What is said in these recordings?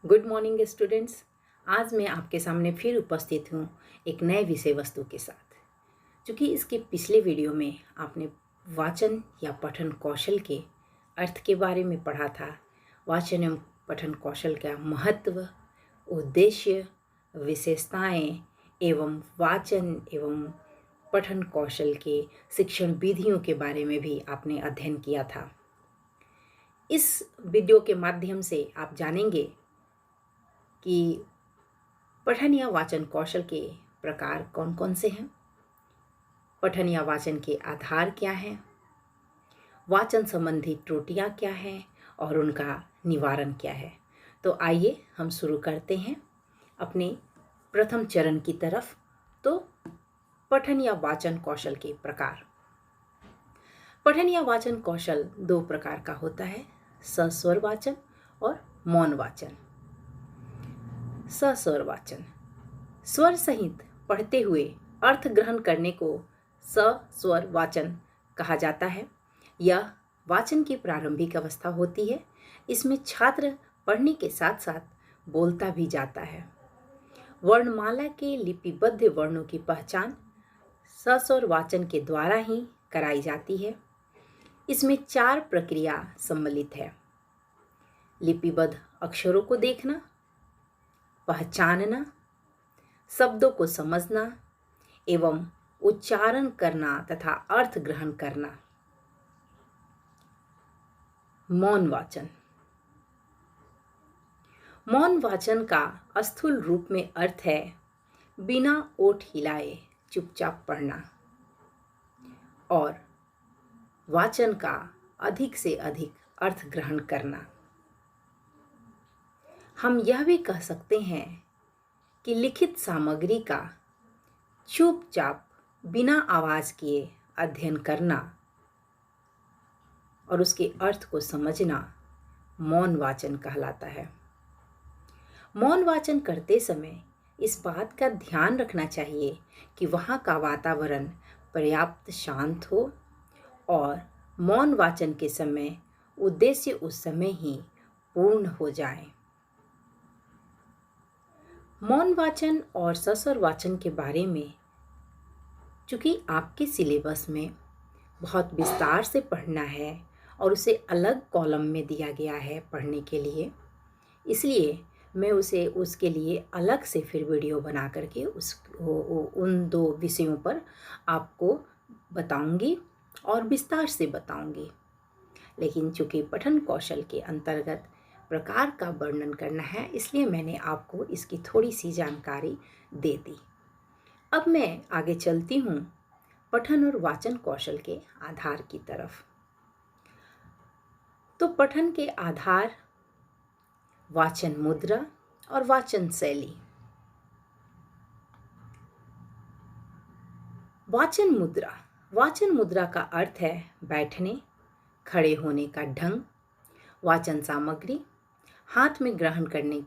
Good morning students. आज मैं आपके सामने फिर उपस्थित हूँ एक नए विषय वस्तु के साथ। चूँकि इसके पिछले वीडियो में आपने वाचन या पठन कौशल के अर्थ के बारे में पढ़ा था, वाचन एवं पठन कौशल का महत्व, उद्देश्य, विशेषताएं एवं वाचन एवं पठन कौशल के शिक्षण विधियों के बारे में भी आपने अध्ययन किया था। इस वीडियो के माध्यम से आप जानेंगे कि पठन या वाचन कौशल के प्रकार कौन कौन से हैं, पठन या वाचन के आधार क्या हैं, वाचन संबंधी त्रुटियां क्या हैं और उनका निवारण क्या है। तो आइए हम शुरू करते हैं अपने प्रथम चरण की तरफ। तो पठन या वाचन कौशल के प्रकार। पठन या वाचन कौशल दो प्रकार का होता है, सस्वर वाचन और मौन वाचन। सस्वर वाचन स्वर सहित पढ़ते हुए अर्थ ग्रहण करने को सस्वर वाचन कहा जाता है। यह वाचन की प्रारंभिक अवस्था होती है। इसमें छात्र पढ़ने के साथ साथ बोलता भी जाता है। वर्णमाला के लिपिबद्ध वर्णों की पहचान सस्वर वाचन के द्वारा ही कराई जाती है। इसमें 4 प्रक्रिया सम्मिलित है: लिपिबद्ध अक्षरों को देखना, पहचानना, शब्दों को समझना एवं उच्चारण करना तथा अर्थ ग्रहण करना। मौन वाचन। मौन वाचन का स्थूल रूप में अर्थ है बिना ओठ हिलाए चुपचाप पढ़ना, और वाचन का अधिक से अधिक अर्थ ग्रहण करना। हम यह भी कह सकते हैं कि लिखित सामग्री का चुपचाप बिना आवाज किए अध्ययन करना और उसके अर्थ को समझना मौन वाचन कहलाता है। मौन वाचन करते समय इस बात का ध्यान रखना चाहिए कि वहाँ का वातावरण पर्याप्त शांत हो और मौन वाचन के समय उद्देश्य उस समय ही पूर्ण हो जाए। मौन वाचन और सस्वर वाचन के बारे में चूँकि आपके सिलेबस में बहुत विस्तार से पढ़ना है और उसे अलग कॉलम में दिया गया है पढ़ने के लिए, इसलिए मैं उसके लिए अलग से फिर वीडियो बना करके उन 2 विषयों पर आपको बताऊंगी और विस्तार से बताऊंगी। लेकिन चूँकि पठन कौशल के अंतर्गत प्रकार का वर्णन करना है, इसलिए मैंने आपको इसकी थोड़ी सी जानकारी दे दी। अब मैं आगे चलती हूँ पठन और वाचन कौशल के आधार की तरफ। तो पठन के आधार वाचन मुद्रा और वाचन शैली। वाचन मुद्रा का अर्थ है बैठने, खड़े होने का ढंग। वाचन सामग्री हाथ में ग्रहण करने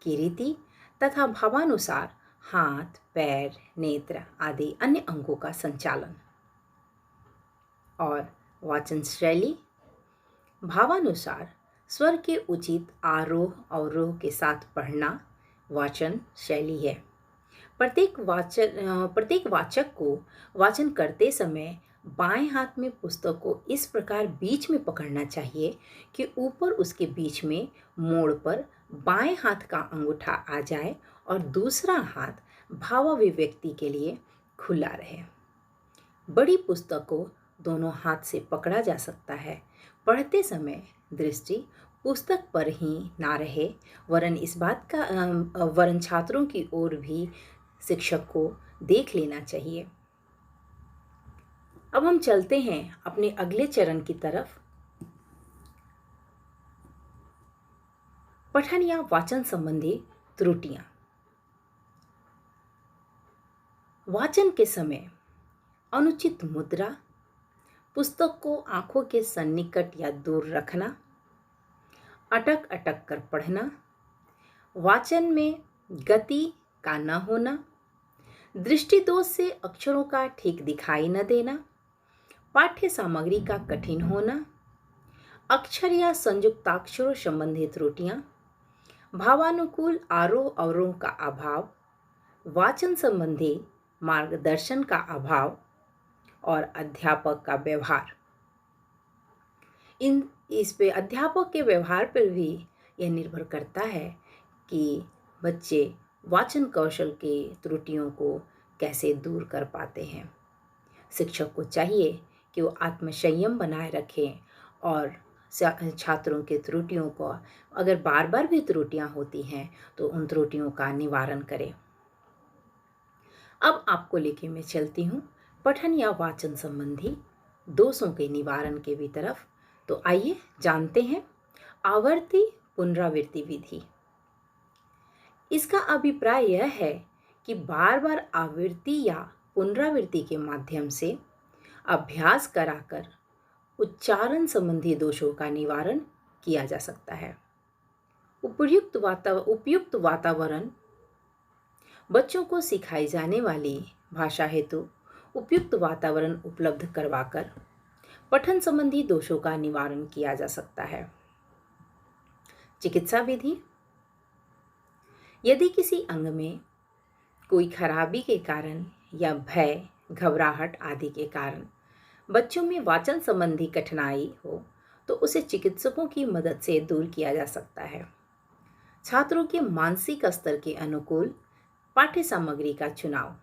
की रीति तथा भावानुसार हाथ, पैर, नेत्र आदि अन्य अंगों का संचालन। और वाचन शैली भावानुसार स्वर के उचित आरोह अवरोह के साथ पढ़ना वाचन शैली है। प्रत्येक वाचक को वाचन करते समय बाएं हाथ में पुस्तक को इस प्रकार बीच में पकड़ना चाहिए कि ऊपर उसके बीच में मोड़ पर बाएं हाथ का अंगूठा आ जाए और दूसरा हाथ भावाभिव्यक्ति के लिए खुला रहे। बड़ी पुस्तक को दोनों हाथ से पकड़ा जा सकता है। पढ़ते समय दृष्टि पुस्तक पर ही ना रहे, वरन छात्रों की ओर भी शिक्षक को देख लेना चाहिए। अब हम चलते हैं अपने अगले चरण की तरफ, पठन या वाचन संबंधी त्रुटियां। वाचन के समय अनुचित मुद्रा, पुस्तक को आंखों के सन्निकट या दूर रखना, अटक अटक कर पढ़ना, वाचन में गति का न होना, दृष्टि दोष से अक्षरों का ठीक दिखाई न देना, पाठ्य सामग्री का कठिन होना, अक्षर या संयुक्ताक्षरों संबंधी त्रुटियां, भावानुकूल आरोह अवरोह का अभाव, वाचन संबंधी मार्गदर्शन का अभाव और अध्यापक का व्यवहार। इस पे अध्यापक के व्यवहार पर भी यह निर्भर करता है कि बच्चे वाचन कौशल के त्रुटियों को कैसे दूर कर पाते हैं। शिक्षक को चाहिए कि वो आत्मसंयम बनाए रखें और छात्रों के त्रुटियों को, अगर बार बार भी त्रुटियां होती हैं तो उन त्रुटियों का निवारण करें। अब आपको लेके मैं चलती हूँ पठन या वाचन संबंधी दोषों के निवारण के भी तरफ। तो आइए जानते हैं आवर्ती पुनरावृत्ति विधि। इसका अभिप्राय यह है कि बार बार आवृत्ति या पुनरावृत्ति के माध्यम से अभ्यास कराकर उच्चारण संबंधी दोषों का निवारण किया जा सकता है। उपयुक्त वातावरण, बच्चों को सिखाई जाने वाली भाषा हेतु उपयुक्त वातावरण उपलब्ध करवाकर पठन संबंधी दोषों का निवारण किया जा सकता है। चिकित्सा विधि। यदि किसी अंग में कोई खराबी के कारण या भय, घबराहट आदि के कारण बच्चों में वाचन संबंधी कठिनाई हो तो उसे चिकित्सकों की मदद से दूर किया जा सकता है। छात्रों के मानसिक स्तर के अनुकूल पाठ्य सामग्री का चुनाव।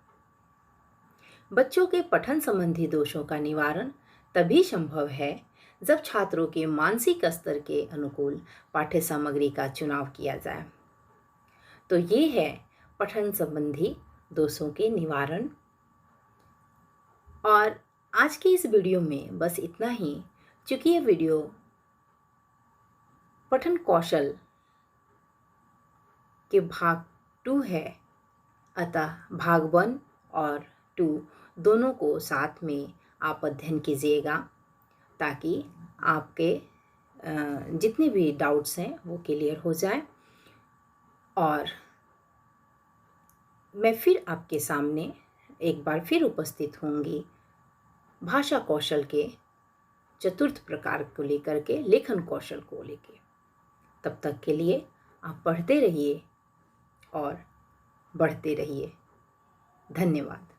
बच्चों के पठन संबंधी दोषों का निवारण तभी संभव है जब छात्रों के मानसिक स्तर के अनुकूल पाठ्य सामग्री का चुनाव किया जाए। तो ये है पठन संबंधी दोषों के निवारण। और आज की इस वीडियो में बस इतना ही। चूँकि ये वीडियो पठन कौशल के भाग 2 है, अतः भाग 1 और 2 दोनों को साथ में आप अध्ययन कीजिएगा ताकि आपके जितने भी डाउट्स हैं वो क्लियर हो जाए। और मैं फिर आपके सामने एक बार फिर उपस्थित होंगी भाषा कौशल के चतुर्थ प्रकार को लेकर के, लेखन कौशल को लेकर। तब तक के लिए आप पढ़ते रहिए और बढ़ते रहिए। धन्यवाद।